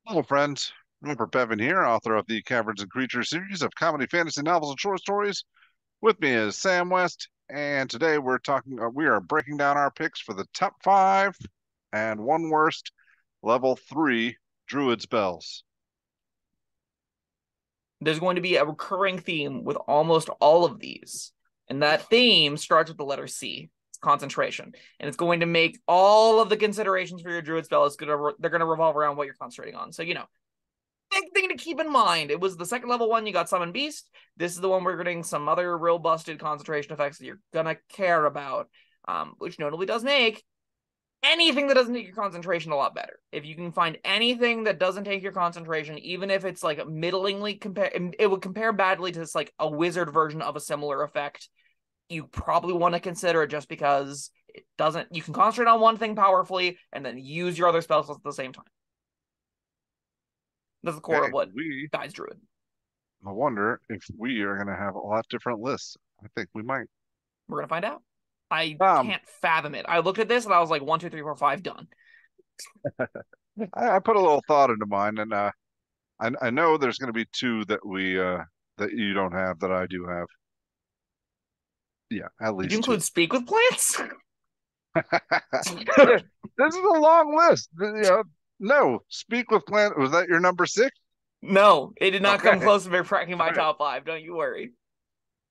Hello, friends. Remember Bevan here, author of the Caverns and Creatures series of comedy, fantasy novels, and short stories. With me is Sam West, and today we are breaking down our picks for the top five and one worst level three Druid spells. There's going to be a recurring theme with almost all of these. And that theme starts with the letter C. It's concentration. And it's going to make all of the considerations for your Druid spell, they're going to revolve around what you're concentrating on. So, big thing to keep in mind. It was the second level one, you got Summon Beast. This is the one where you're getting some other real busted concentration effects that you're going to care about, which notably does make anything that doesn't take your concentration a lot better. If you can find anything that doesn't take your concentration, even if it's like middlingly it would compare badly to like a wizard version of a similar effect. You probably want to consider it just because it doesn't. You can concentrate on one thing powerfully and then use your other spells at the same time. That's the core Okay, of what guides Druid. I wonder if we are going to have a lot different lists. I think we might. We're gonna find out. I Um, can't fathom it. I looked at this and I was like, 1, 2, 3, 4, 5, done. I put a little thought into mine, and I know there's going to be two that that you don't have that I do have. Yeah, at Did you least two. include speak with plants? Yeah, this is a long list. No, speak with plant. Was that your number six? No, it did not come Okay, close to cracking all my right. top five. Don't you worry.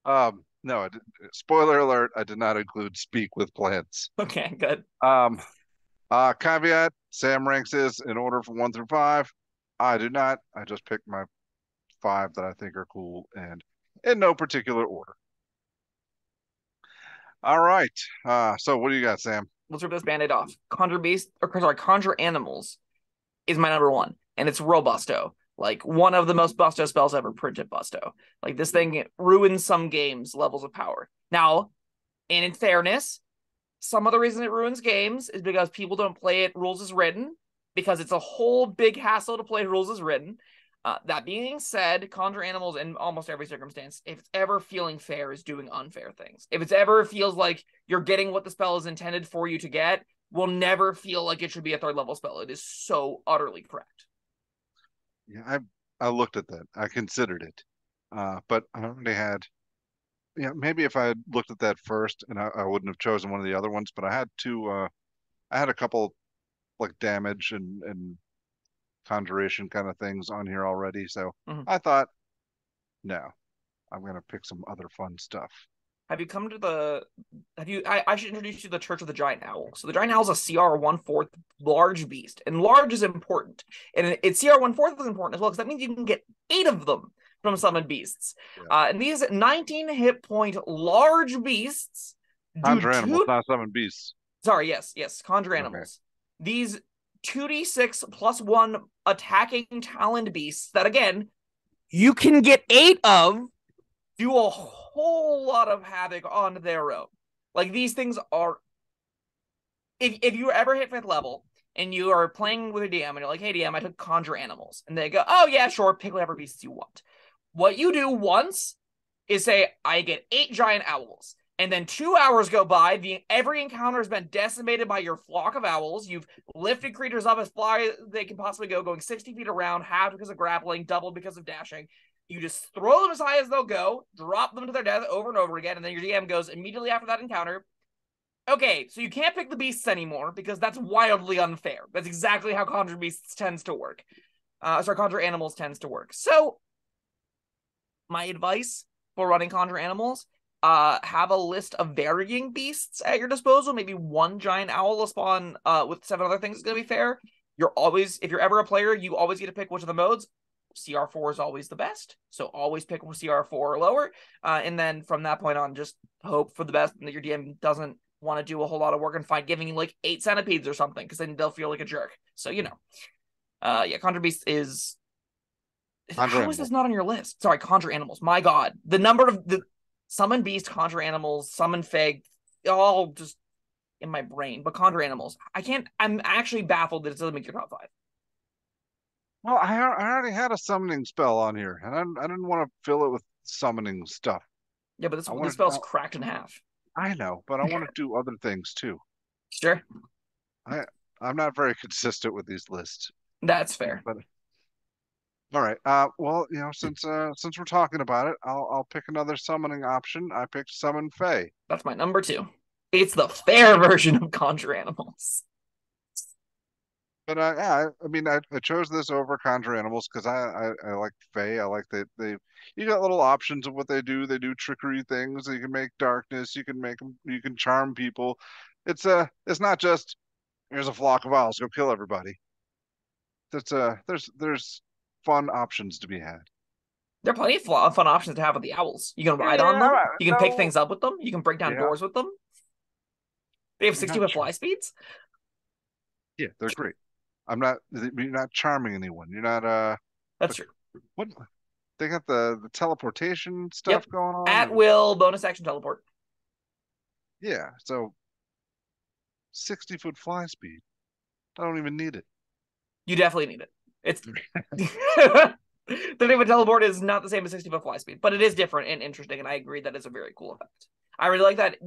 No, spoiler alert, I did not include speak with plants. Okay, good. Um, caveat, Sam ranks is in order from one through five. I do not. I just picked my five that I think are cool and in no particular order. All right. So what do you got, Sam? Let's rip this band-aid off. Conjure Animals is my number one, and it's Robusto. Like one of the most busto spells ever printed busto. Like this thing ruins some games' levels of power. Now, and in fairness, some of the reason it ruins games is because people don't play it rules as written, because it's a whole big hassle to play rules as written. That being said, Conjure Animals in almost every circumstance, if it's ever feeling fair, is doing unfair things. If it's ever feels like you're getting what the spell is intended for you to get, will never feel like it should be a third level spell. It is so utterly correct. Yeah, I looked at that. I considered it. But I already had. Yeah, maybe if I had looked at that first, and I wouldn't have chosen one of the other ones. But I had two. I had a couple like damage and conjuration kind of things on here already. So Mm-hmm. I thought, no, I'm gonna pick some other fun stuff. Have you come to the? Have you? I should introduce you to the Church of the Giant Owl. So the Giant Owl is a CR 1/4 large beast, and large is important, and it's CR 1/4 is important as well because that means you can get 8 of them from summoned beasts. Yeah, And these 19 hit point large beasts do conjure animals, two. not summon beasts. Sorry, yes, conjure Okay. animals. These 2d6 plus 1 attacking taloned beasts that again you can get 8 of do a whole lot of havoc on their own. Like these things are, if you ever hit 5th level and you are playing with a DM and you're like, hey DM, I took conjure animals, and they go, oh yeah, sure, pick whatever beasts you want. What you do once is say, I get 8 giant owls. And then 2 hours go by. Every encounter has been decimated by your flock of owls. You've lifted creatures up as far as they can possibly go, going 60 feet around, half because of grappling, double because of dashing. You just throw them as high as they'll go, drop them to their death over and over again, and then your DM goes immediately after that encounter, okay, so you can't pick the beasts anymore because that's wildly unfair. That's exactly how Conjure Beasts tends to work. Conjure Animals tends to work. So, my advice for running Conjure Animals, have a list of varying beasts at your disposal. Maybe one giant owl will spawn with 7 other things is going to be fair. If you're ever a player, you always get to pick which of the modes. CR4 is always the best, so always pick CR4 or lower. And then from that point on, just hope for the best and that your DM doesn't want to do a whole lot of work and find giving you like 8 centipedes or something, because then they'll feel like a jerk. So, Conjure Beast is. Conjure How is animals. this not on your list? Sorry, Conjure Animals. My God. The number of the Summon Beast, Conjure Animals, Summon Fig, all just in my brain. But Conjure Animals, I can't. I'm actually baffled that it doesn't make your top 5. Well, I already had a summoning spell on here, and I didn't want to fill it with summoning stuff. Yeah, but I this wanted. spell's cracked in half. I know, but I want to do other things too. Sure, I I'm not very consistent with these lists, that's fair. but All right. Well, since we're talking about it, I'll pick another summoning option. I picked Summon Fae. That's my number two. It's the fair version of Conjure Animals. But yeah, I mean, I chose this over Conjure Animals because I like Fae. I like that you got little options of what they do. They do trickery things. You can make darkness. You can make them. You can charm people. It's not just here's a flock of owls, go kill everybody. There's fun options to be had. There are plenty of fun options to have with the owls. You can ride on Yeah, them. You can pick no, things up with them. You can break down yeah, doors with them. They have you're 60 not. foot fly speeds. Yeah, they're great. You're not charming anyone. You're not. That's But true. what they got the teleportation Yep. stuff going on, At and will, bonus action teleport. yeah, so 60-foot fly speed. I don't even need it. You definitely need it. It's the name of teleport is not the same as 60 foot fly speed, but it is different and interesting. And I agree that it's a very cool effect. I really like that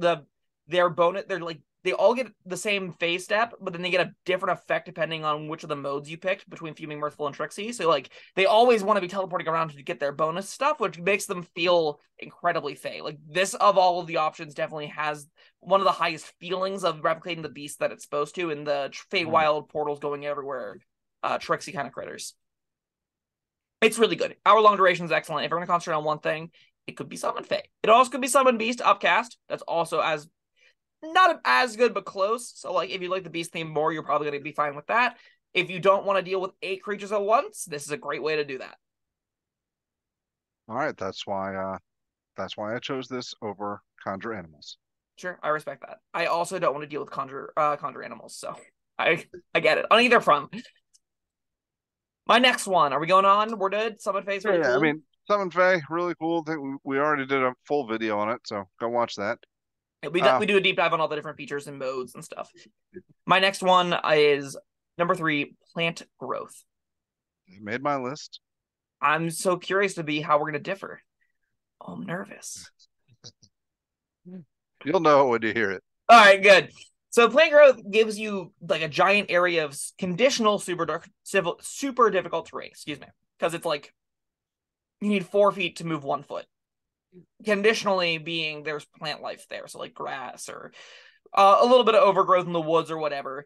their bonus. They're like they all get the same phase step, but then they get a different effect depending on which of the modes you picked between Fuming, Mirthful, and Trixie. So like they always want to be teleporting around to get their bonus stuff, which makes them feel incredibly Fey. Like this of all of the options definitely has one of the highest feelings of replicating the beast that it's supposed to, and the Mm. Feywild portals going everywhere. Trixie kind of critters. It's really good. Hour long duration is excellent. If you're going to concentrate on one thing, it could be Summon Fae. It also could be Summon Beast Upcast. That's also as not as good, but close. So, like, if you like the Beast theme more, you're probably going to be fine with that. If you don't want to deal with 8 creatures at once, this is a great way to do that. All right, that's why I chose this over Conjure Animals. Sure, I respect that. I also don't want to deal with conjure animals, so I get it on either front. My next one. Are we going on? We're good. Summon Fae is Yeah, really yeah. I cool. mean, Summon Fae, really cool. I think we already did a full video on it, so go watch that. We do a deep dive on all the different features and modes and stuff. My next one is number 3, plant growth. I made my list. I'm so curious to be how we're going to differ. Oh, I'm nervous. You'll know when you hear it. All right, good. So plant growth gives you like a giant area of conditional super difficult terrain. Excuse me, because it's like you need 4 feet to move 1 foot. Conditionally being there's plant life there, so like grass or a little bit of overgrowth in the woods or whatever.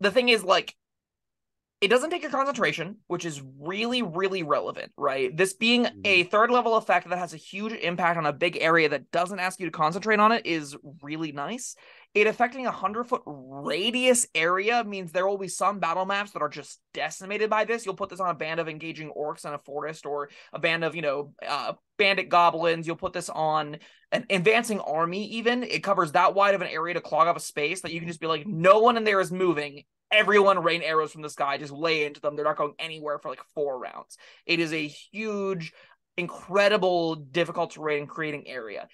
The thing is, like, it doesn't take your concentration, which is really, really relevant, right? This being Mhm. a third level effect that has a huge impact on a big area that doesn't ask you to concentrate on it is really nice. It affecting a 100-foot radius area means there will be some battle maps that are just decimated by this. You'll put this on a band of engaging orcs in a forest or a band of, bandit goblins. You'll put this on an advancing army, even. It covers that wide of an area to clog up a space that you can just be like, no one in there is moving, everyone rain arrows from the sky, just lay into them. They're not going anywhere for like 4 rounds. It is a huge, incredible, difficult terrain creating area.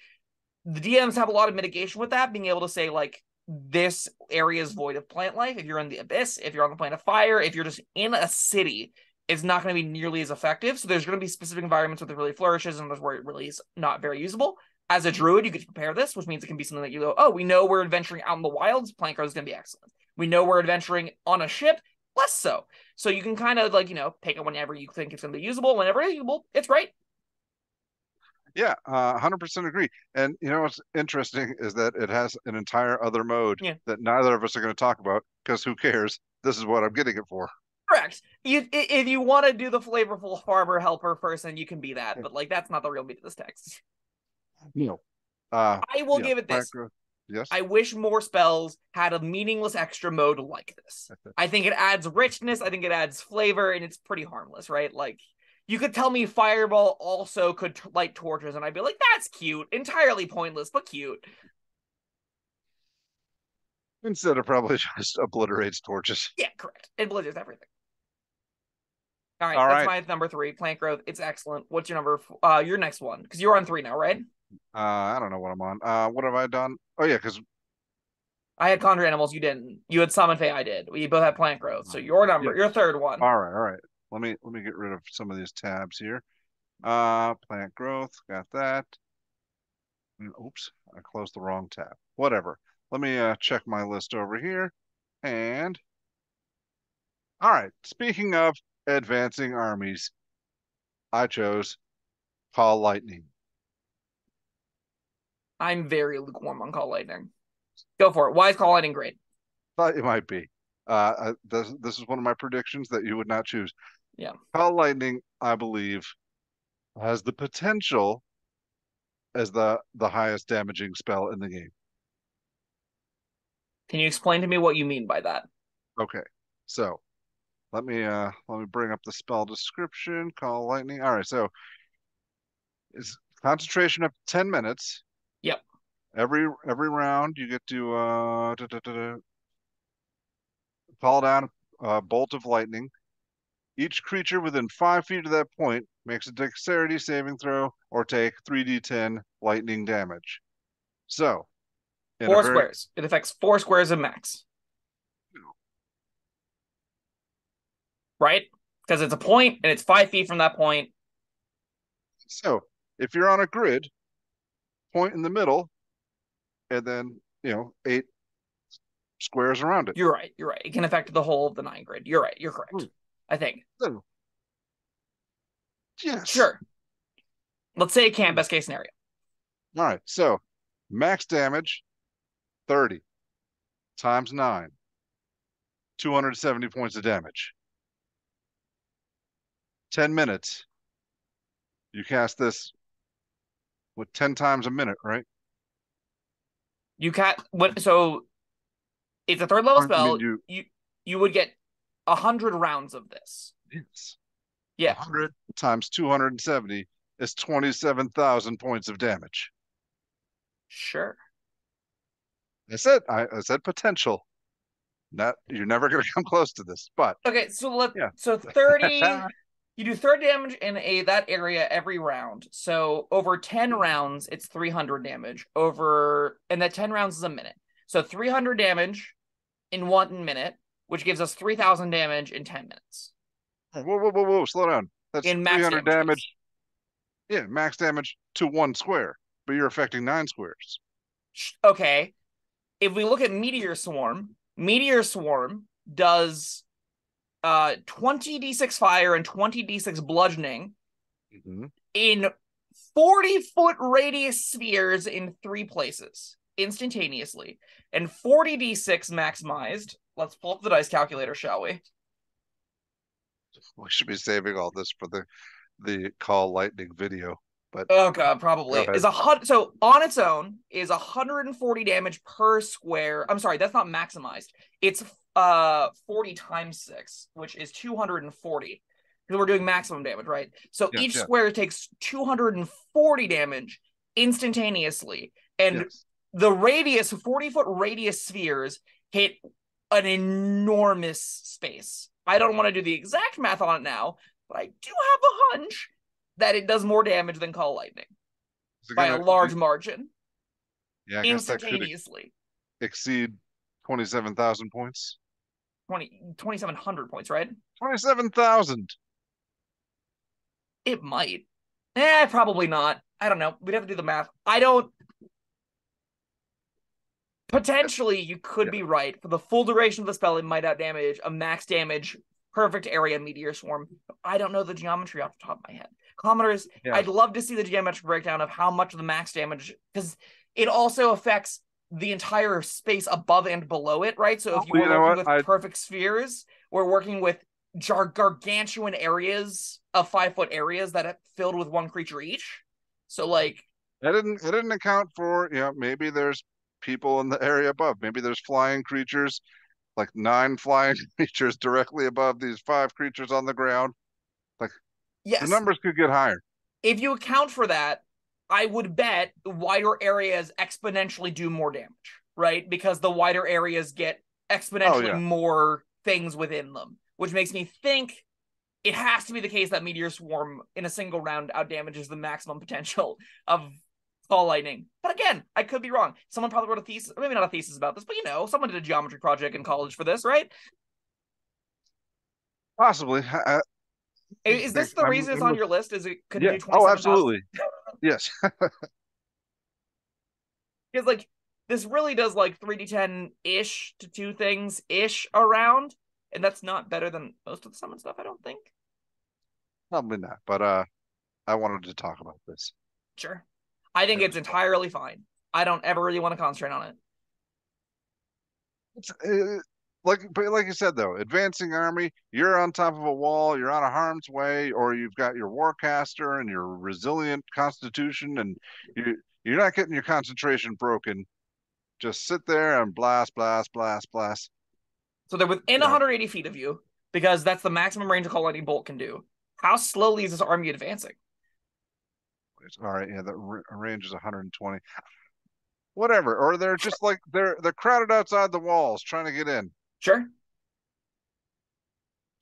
The DMs have a lot of mitigation with that, being able to say, like, this area is void of plant life. If you're in the abyss, if you're on the plane of fire, if you're just in a city, it's not going to be nearly as effective. So there's going to be specific environments where it really flourishes and there's where it really is not very usable. As a druid, you get to compare this, which means it can be something that you go, oh, we know we're adventuring out in the wilds. Plant growth is going to be excellent. We know we're adventuring on a ship, less so. So you can kind of like, pick it whenever you think it's going to be usable. Whenever it's usable, it's great. Yeah, 100% agree. And you know what's interesting is that it has an entire other mode Yeah, that neither of us are going to talk about because who cares? This is what I'm getting it for. correct. If you want to do the flavorful farmer helper person, you can be that. But like, that's not the real meat of this text. No. I will Yeah, give it plant this. growth. Yes. I wish more spells had a meaningless extra mode like this. I think it adds richness. I think it adds flavor, and it's pretty harmless, right? Like, you could tell me Fireball also could light torches, and I'd be like, that's cute. Entirely pointless, but cute. Instead of probably just obliterates torches. Yeah, correct. It blizzards everything. All right, All that's right. my number 3, plant growth. It's excellent. What's your number? Your next one, because you're on 3 now, right? I don't know what I'm on. What have I done? Oh yeah, because I had conjure animals. You didn't. You had summon Fae. I did. We both had plant growth. So your number, yes. your third one. All right. Let me get rid of some of these tabs here. Plant growth, got that. Oops, I closed the wrong tab. Whatever. Let me check my list over here. And all right, speaking of advancing armies, I chose Call Lightning. I'm very lukewarm on Call Lightning. Go for it. Why is Call Lightning great? Thought it might be. This is one of my predictions that you would not choose. Yeah. Call Lightning, I believe, has the potential as the highest damaging spell in the game. Can you explain to me what you mean by that? Okay, so let me bring up the spell description. Call Lightning. All right, so it's concentration up to 10 minutes. Yep. Every round you get to call down a bolt of lightning. Each creature within 5 feet of that point makes a dexterity saving throw or take 3d10 lightning damage. So, in a Four very squares. It affects 4 squares of max. Right? Because it's a point and it's 5 feet from that point. so if you're on a grid, point in the middle, and then 8 squares around it. You're right. You're right. It can affect the whole of the 9 grid. You're right. You're correct. I think. So, yes. Sure. Let's say it can't. Best case scenario. All right. So, max damage 30 times 9, 270 points of damage. 10 minutes. You cast this with 10 times a minute, right? You can't. What? So it's a third level I mean, spell. You would get 100 rounds of this. yes. Yeah. 100 times 270 is 27,000 points of damage. Sure. I said potential. Not you're never going to come close to this, but Okay. yeah. So 30. You do 30 damage in that area every round. So over 10 rounds, it's 300 damage. And that 10 rounds is a minute. So 300 damage in 1 minute, which gives us 3,000 damage in 10 minutes. Whoa, slow down. That's In max 300 damage. damage. Yeah, max damage to 1 square, but you're affecting 9 squares. Okay. If we look at Meteor Swarm does 20d6 fire and 20d6 bludgeoning in 40-foot radius spheres in 3 places instantaneously, and 40d6 maximized. Let's pull up the dice calculator, shall we? We should be saving all this for the Call Lightning video, but Oh god, go probably ahead. is so on its own is 140 damage per square. I'm sorry, that's not maximized. It's 40 times 6, which is 240, because we're doing maximum damage, right? So Yes, each yes, square takes 240 damage instantaneously, and yes. the 40-foot radius spheres hit an enormous space. I don't want to do the exact math on it now, but I do have a hunch that it does more damage than Call Lightning by a large margin. Yeah, I guess that could instantaneously. exceed 27,000 points. 2,700 points, right? 27,000. It might. Probably not. I don't know. We'd have to do the math. Potentially, you could be right. For the full duration of the spell, it might outdamage a max damage, perfect area Meteor Swarm. I don't know the geometry off the top of my head. Commenters, I'd love to see the geometric breakdown of how much of the max damage, because it also affects the entire space above and below it, right? So if you were working with perfect spheres, we're working with gargantuan areas of 5-foot areas that are filled with one creature each. So like, I didn't account for, maybe there's people in the area above. Maybe there's flying creatures, like 9 flying creatures directly above these 5 creatures on the ground. Like, yes, the numbers could get higher. If you account for that, I would bet the wider areas exponentially do more damage, right? Because the wider areas get exponentially more things within them, which makes me think it has to be the case that Meteor Swarm in a single round outdamages the maximum potential of Call Lightning. But again, I could be wrong. Someone probably wrote a thesis, maybe not a thesis about this, but someone did a geometry project in college for this, right? Possibly. Is this the reason it's on your list? Is it could do 27,000? Oh, absolutely. Yes. Because like this really does like 3d10 ish to 2 things ish around, and that's not better than most of the summon stuff, I don't think. Probably not. But I wanted to talk about this. Sure. I think It it's was fun. entirely fine. I don't ever really want to concentrate on it. It's but like you said though, advancing army, you're on top of a wall, you're out of harm's way, or you've got your warcaster and your resilient constitution, and you're not getting your concentration broken. Just sit there and blast, blast, blast, blast. So they're within You know, 180 feet of you because that's the maximum range a call lightning bolt can do. How slowly is this army advancing? it's all right. Yeah, the range is 120. Whatever. Or they're just like they're crowded outside the walls trying to get in. Sure.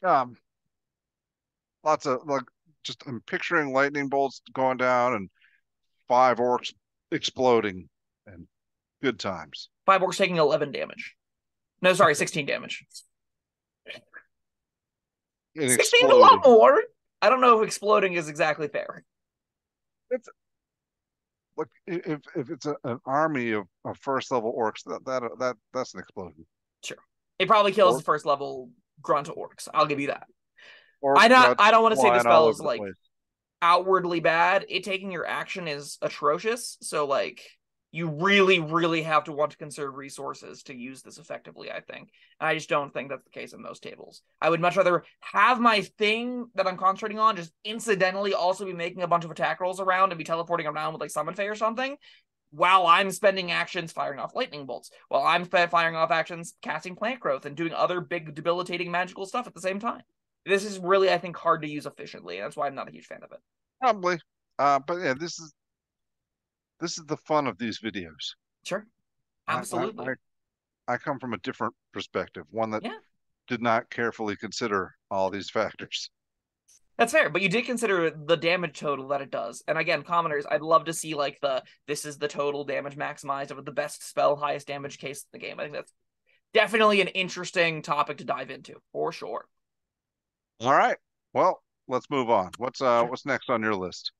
Um, lots of like just I'm picturing lightning bolts going down and 5 orcs exploding and good times. 5 orcs taking 11 damage. No, sorry, Okay. 16 damage. And 16 is a lot exploding. more. I don't know if exploding is exactly fair. It's like if it's an army of first level orcs, that's an explosion. Sure. It probably kills Or the first level grunt orcs. I'll give you that. or guts I don't want to say the flying all spell over is the like place. outwardly bad. It taking your action is atrocious. So like you really, really have to want to conserve resources to use this effectively, I think. And I just don't think that's the case in most tables. I would much rather have my thing that I'm concentrating on just incidentally also be making a bunch of attack rolls around and be teleporting around with like Summon Fae or something, while I'm spending actions firing off lightning bolts, while I'm firing off actions casting plant growth and doing other big debilitating magical stuff at the same time. This is really, I think, hard to use efficiently. And that's why I'm not a huge fan of it. Probably. But yeah, this is the fun of these videos. Sure. I, I, I Absolutely. I come from a different perspective, one that Yeah, did not carefully consider all these factors. that's fair. But you did consider the damage total that it does. And again, commoners, I'd love to see like this is the total damage maximized of the best spell, highest damage case in the game. I think that's definitely an interesting topic to dive into for sure. All right. Well, let's move on. Sure. What's next on your list?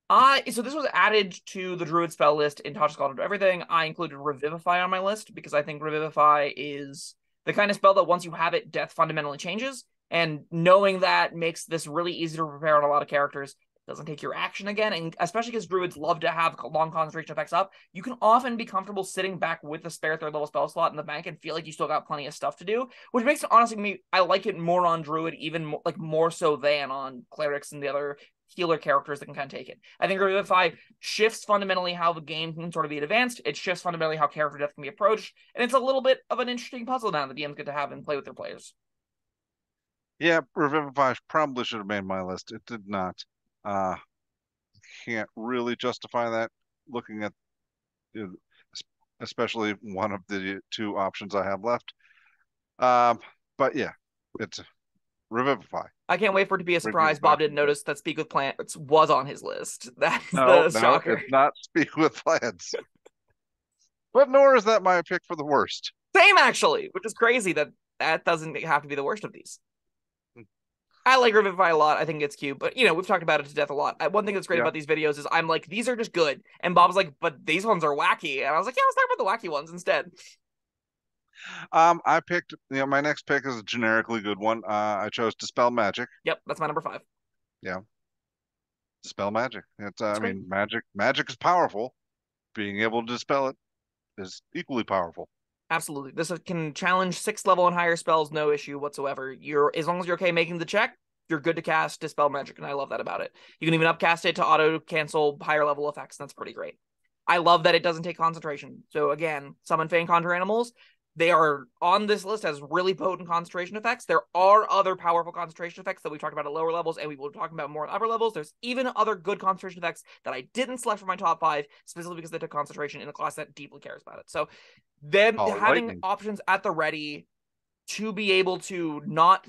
So this was added to the Druid spell list in Touch Scald Everything. I included Revivify on my list because I think Revivify is the kind of spell that once you have it, death fundamentally changes. And knowing that makes this really easy to prepare on a lot of characters. It doesn't take your action again, and especially because Druids love to have long concentration effects up, you can often be comfortable sitting back with a spare third level spell slot in the bank and feel like you still got plenty of stuff to do, which makes it honestly me I like it more on Druid, even more, like more so than on clerics and the other healer characters that can kind of take it. I think Revivify shifts fundamentally how the game can sort of be advanced. It shifts fundamentally how character death can be approached, and it's a little bit of an interesting puzzle now that DMs get to have and play with their players. Yeah, Revivify probably should have made my list. It did not. Uh, can't really justify that looking at uh, especially one of the two options I have left. Um, but yeah, it's Revivify. I can't wait for it to be a Brings me surprise. back Bob to didn't the dead. notice that Speak with Plants was on his list. That's No, the no, shocker. it's not Speak with Plants. But nor is that my pick for the worst. Same actually, which is crazy that that doesn't have to be the worst of these. I like Revivify a lot. I think it's cute, but we've talked about it to death a lot. One thing that's great Yeah. about these videos is I'm like, these are just good, and Bob's like, but these ones are wacky, and I was like, yeah, let's talk about the wacky ones instead. I picked, my next pick is a generically good one. I chose Dispel Magic. Yep, that's my number 5. Yeah, Dispel Magic. I It's great. mean, magic is powerful. Being able to dispel it is equally powerful. Absolutely. This can challenge 6th level and higher spells, no issue whatsoever. You're as long as you're okay making the check, you're good to cast Dispel Magic, and I love that about it. You can even upcast it to auto cancel higher level effects, and that's pretty great. I love that it doesn't take concentration. So again, summon Fey and Conjure Animals. They are on this list as really potent concentration effects. There are other powerful concentration effects that we talked about at lower levels, and we will talk about more at upper levels. There's even other good concentration effects that I didn't select for my top 5, specifically because they took concentration in a class that deeply cares about it. So them Oh, having lightning. options at the ready to be able to not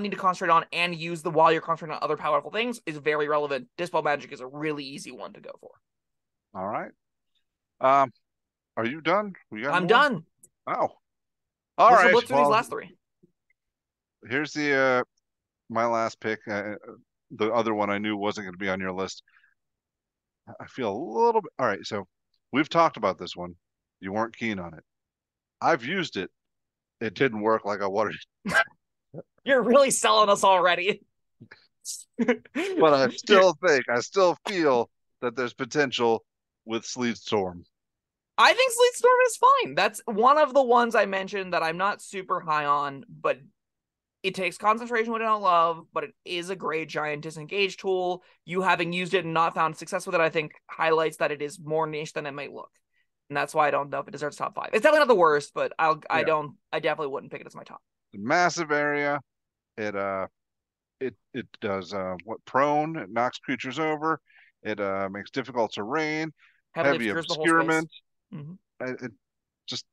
need to concentrate on and use the while you're concentrating on other powerful things is very relevant. Dispel Magic is a really easy one to go for. All right. Um, are you done? We got I'm more? done. Oh, all Let's right. blitz through these Well, last 3. here's the my last pick. The other one I knew wasn't going to be on your list. I feel a little bit. All right. So we've talked about this one. You weren't keen on it. I've used it. It didn't work like I wanted it. You're really selling us already. But I still feel that there's potential with Sleet Storm. I think Sleet Storm is fine. That's one of the ones I mentioned that I'm not super high on, but it takes concentration, which I don't love, but it is a great giant disengage tool. You having used it and not found success with it, I think highlights that it is more niche than it might look. And that's why I don't know if it deserves top 5. It's definitely not the worst, but Yeah, I definitely wouldn't pick it as my top. massive area. It it does what prone, it knocks creatures over, it makes difficult terrain, Heavily heavy obscures the whole space. obscurement. Mm-hmm. It just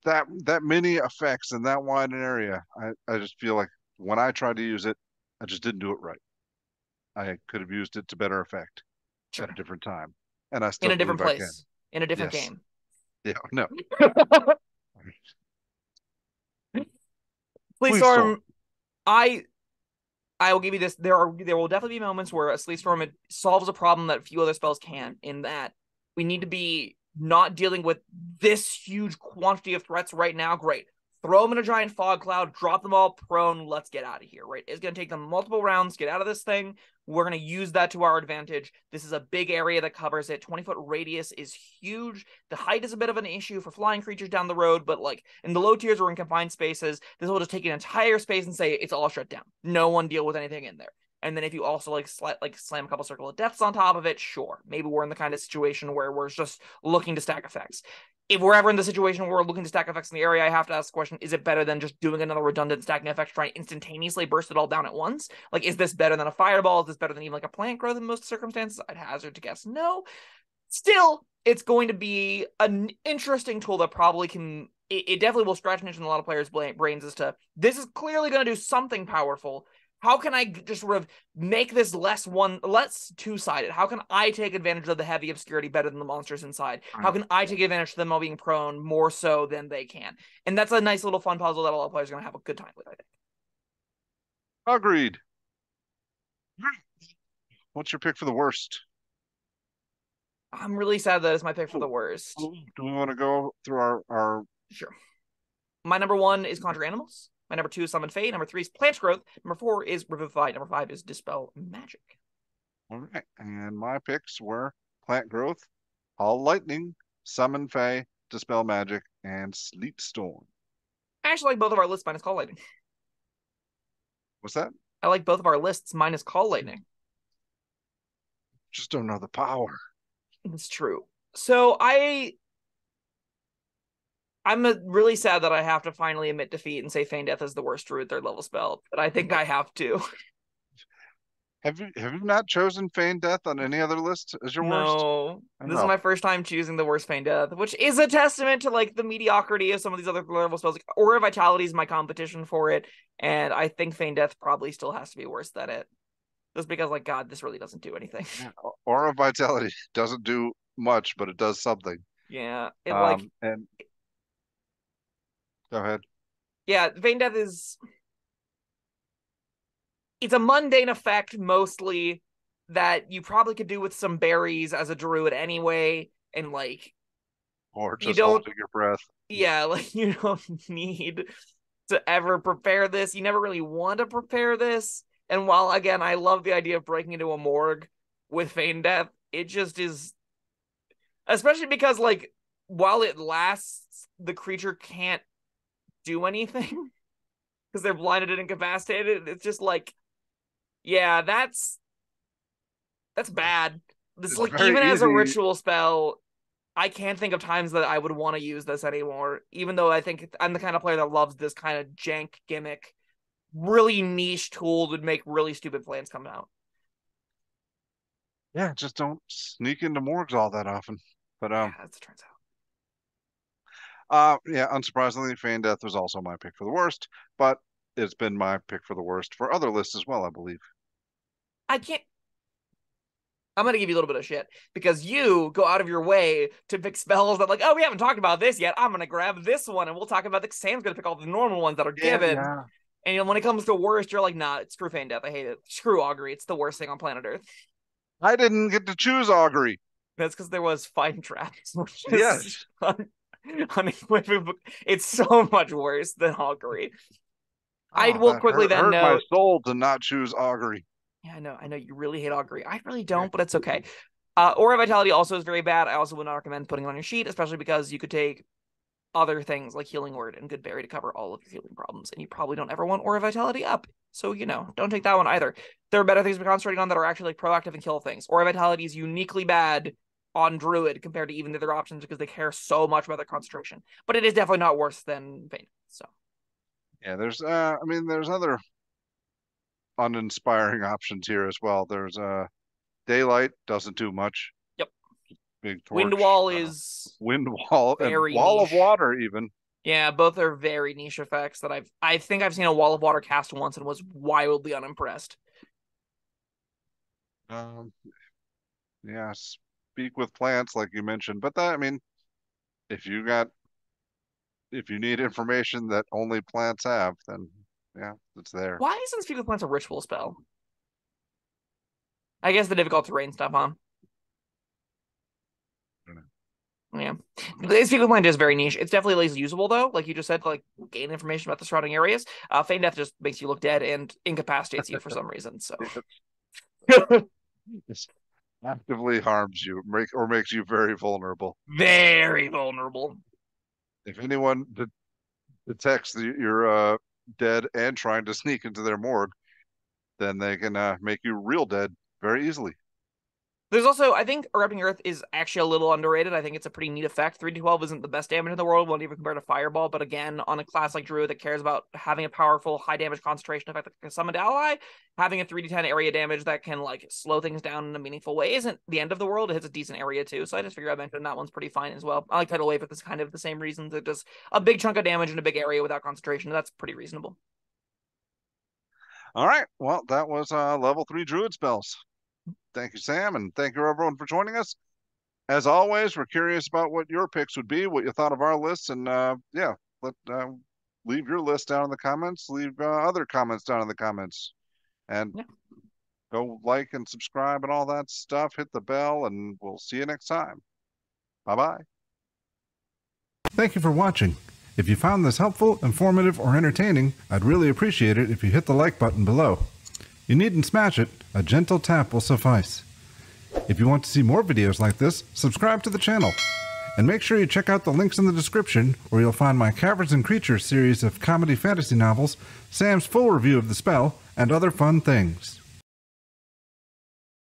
that many effects in that wide an area. I just feel like when I tried to use it, I just didn't do it right. I could have used it to better effect at a Sure. different time, and I In still a different believe I can. place, in a different Yes. game. Yeah. No. Please Please storm. Storm, I I will give you this. There will definitely be moments where a Sleep Storm solves a problem that few other spells can. In that we need to be not dealing with this huge quantity of threats right now. Great, throw them in a giant fog cloud, drop them all prone. Let's get out of here. Right, it's going to take them multiple rounds. Get out of this thing. We're going to use that to our advantage. This is a big area that covers it. 20-foot radius is huge. The height is a bit of an issue for flying creatures down the road, but like in the low tiers or in confined spaces, this will just take an entire space and say it's all shut down. No one deal with anything in there. And then if you also slam a couple circle of deaths on top of it, sure, maybe we're in the kind of situation where we're just looking to stack effects. If we're ever in the situation where we're looking to stack effects in the area, I have to ask the question, is it better than just doing another redundant stacking effect, trying to instantaneously burst it all down at once? Like, is this better than a fireball? Is this better than even like a plant growth in most circumstances? I'd hazard to guess no. Still, it's going to be an interesting tool that probably can. It definitely will scratch an itch in a lot of players' brains as to this is clearly going to do something powerful. How can I just sort of make this less two-sided? How can I take advantage of the heavy obscurity better than the monsters inside? How can I take advantage of them all being prone more so than they can? And that's a nice little fun puzzle that a lot of players are going to have a good time with, I think. Agreed. What's your pick for the worst? I'm really sad that it's my pick for the Ooh, worst. do we want to go through our Sure. My number 1 is Conjure Animals. My number 2 is Summon Fate. Number 3 is Plant Growth. Number 4 is Revivify. Number 5 is Dispel Magic. All right. And my picks were Plant Growth, All Lightning, Summon Fae, Dispel Magic, and Sleet Storm. I actually like both of our lists minus Call Lightning. What's that? I like both of our lists minus Call Lightning. Just don't know the power. It's true. So I'm really sad that I have to finally admit defeat and say Feign Death is the worst Druid 3rd level spell, but I think I have to. Have you not chosen Feign Death on any other list as your worst? No, I this is know. my first time choosing the worst Feign Death, which is a testament to like the mediocrity of some of these other level spells. Like, Aura Vitality is my competition for it, and I think Feign Death probably still has to be worse than it. Just because, like, God, this really doesn't do anything. Yeah. Aura Vitality doesn't do much, but it does something. Yeah, it like And go ahead. yeah, Feign Death is it's a mundane effect mostly that you probably could do with some berries as a druid anyway, and like Or you just don't holding your breath. yeah, like you don't need to ever prepare this. You never really want to prepare this. And while again, I love the idea of breaking into a morgue with Feign Death, it just is especially because like while it lasts, the creature can't do anything because they're blinded and incapacitated. It's just like, yeah, that's bad. This It's like very even as a easy. ritual spell, I can't think of times that I would want to use this anymore. Even though I think I'm the kind of player that loves this kind of jank gimmick, really niche tool to make really stupid plans come out. Yeah, just don't sneak into morgues all that often. But Yeah, as it turns out. yeah, unsurprisingly, Feign Death was also my pick for the worst, but it's been my pick for the worst for other lists as well, I believe. I can't. I'm gonna give you a little bit of shit because you go out of your way to pick spells that, like, oh, we haven't talked about this yet. I'm gonna grab this one, and we'll talk about the. Sam's gonna pick all the normal ones that are Yeah, given. yeah. And you know, when it comes to worst, you're like, nah, screw Feign Death. I hate it. Screw Augury. It's the worst thing on planet Earth. I didn't get to choose Augury. That's because there was Fine Traps, which is Yes. unequivocal. It's so much worse than Augury. I Oh, will that quickly then hurt my note soul to not choose Augury. Yeah, I know you really hate Augury. I really don't, but it's okay. Aura Vitality also is very bad. I also would not recommend putting it on your sheet, especially because you could take other things like Healing Word and Good Berry to cover all of your healing problems, and you probably don't ever want Aura Vitality up. So, don't take that one either. There are better things to be concentrating on that are actually like proactive and kill things. Aura Vitality is uniquely bad on Druid compared to even the other options because they care so much about their concentration. But it is definitely not worse than Feint. So Yeah, there's other uninspiring options here as well. There's Daylight doesn't do much. yep. Big Wind Torch, Wall is Wind Wall, and very Wall of niche. Water even. Yeah, both are very niche effects that I think I've seen a Wall of Water cast once and was wildly unimpressed. Um, yeah, speak with plants like you mentioned, but that, I mean, if you got if you need information that only plants have, then yeah, it's there. Why isn't Speak with Plants a ritual spell? I guess the difficult terrain stuff, huh? Yeah. Speak with Plant is very niche. It's definitely at least usable though. Like you just said, to, like gain information about the surrounding areas. Feign Death just makes you look dead and incapacitates you for some reason. So It actively harms you, or makes you very vulnerable. very vulnerable. If anyone detects that you're dead and trying to sneak into their morgue, then they can make you real dead very easily. There's also, I think, Erupting Earth is actually a little underrated. I think it's a pretty neat effect. 3d12 isn't the best damage in the world, won't even compare to Fireball, but again, on a class like Druid that cares about having a powerful, high damage concentration effect like a summoned ally, having a 3d10 area damage that can like slow things down in a meaningful way isn't the end of the world. It hits a decent area too, so I just figured I'd mention that one's pretty fine as well. I like Tidal Wave for this kind of the same reasons. It does a big chunk of damage in a big area without concentration. That's pretty reasonable. All right, well, that was level 3 Druid spells. Thank you, Sam, and thank you everyone for joining us. As always, we're curious about what your picks would be, what you thought of our lists, and yeah, leave your list down in the comments. Leave other comments down in the comments, and Yeah. go like and subscribe and all that stuff. Hit the bell, and we'll see you next time. Bye bye. Thank you for watching. If you found this helpful, informative, or entertaining, I'd really appreciate it if you hit the like button below. You needn't smash it, a gentle tap will suffice. If you want to see more videos like this, subscribe to the channel. And make sure you check out the links in the description, where you'll find my Caverns Creatures series of comedy fantasy novels, Sam's full review of the spell, and other fun things.